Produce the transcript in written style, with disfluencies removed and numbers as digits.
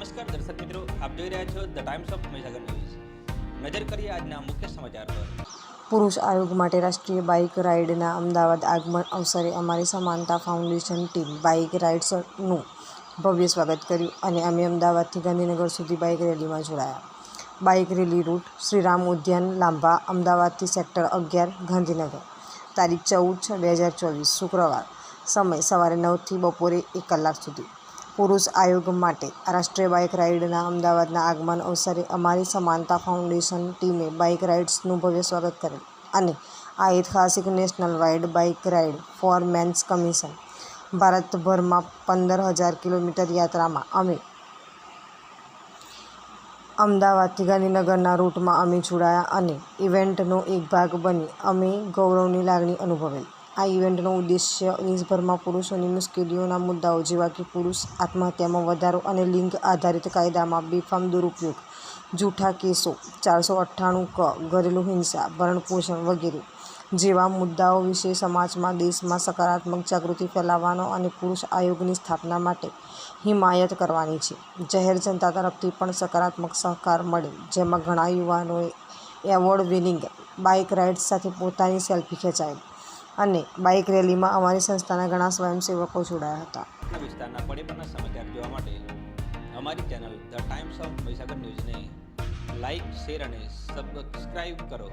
નમસ્કાર દર્શક મિત્રો, આપ જોઈ રહ્યા છો the Times of Mahisagar news. નજર કરીએ આજના મુખ્ય સમાચાર પર. પુરુષ આયોગ માટે રાષ્ટ્રીય બાઇક રાઇડના અમદાવાદ આગમન અવસરે અમારી સમાનતા ફાઉન્ડેશન ટીમ બાઇક રાઇડર્સનું ભવ્ય સ્વાગત કર્યું અને અમે અમદાવાદથી ગાંધીનગર સુધી બાઇક રેલીમાં જોડાયા. બાઇક રેલી રૂટ: શ્રીરામ ઉદ્યાન લાંભા, અમદાવાદથી સેક્ટર 11 ગાંધીનગર. તારીખ 14/6/2024 શુક્રવાર. સમય સવારે 9 થી બપોરે 1 કલાક સુધી. પુરુષ આયોગ માટે રાષ્ટ્રીય બાઇક રાઇડના અમદાવાદના આગમન અવસરે અમારી સમાનતા ફાઉન્ડેશન ટીમે બાઇક રાઇડર્સનું ભવ્ય સ્વાગત કરેલ અને આ ઐતિહાસિક national wide bike ride for men's commission ભારતભરમાં 15,000 કિલોમીટર યાત્રામાં અમે અમદાવાદથી ગાંધીનગરના રૂટમાં અમે જોડાયા અને ઇવેન્ટનો એક ભાગ બની અમે ગૌરવની લાગણી અનુભવેલ. આ ઇવેન્ટનો ઉદ્દેશ્ય દેશભરમાં પુરુષોની મુશ્કેલીઓના મુદ્દાઓ જેવા કે પુરુષ આત્મહત્યામાં વધારો અને લિંગ આધારિત કાયદામાં બેફામ દુરુપયોગ, જૂઠા કેસો 498 ક, ઘરેલું હિંસા, ભરણપોષણ વગેરે જેવા મુદ્દાઓ વિશે સમાજમાં દેશમાં સકારાત્મક જાગૃતિ ફેલાવવાનો અને પુરુષ આયોગની સ્થાપના માટે હિમાયત કરવાની છે. જાહેર જનતા તરફથી પણ સકારાત્મક સહકાર મળે, જેમાં ઘણા યુવાનોએ એવોર્ડ વિનિંગ બાઇક રાઇડ્સ સાથે પોતાની સેલ્ફી ખેંચાયેલ અને બાઇક રેલીમાં અમારી સંસ્થાના ઘણા સ્વયંસેવકો જોડાયા હતા. વિસ્તારના પડેપણના સમાચાર જોવા માટે અમારી channel the Times of Mahisagar ન્યૂઝને લાઇક, શેર અને સબસ્ક્રાઇબ કરો.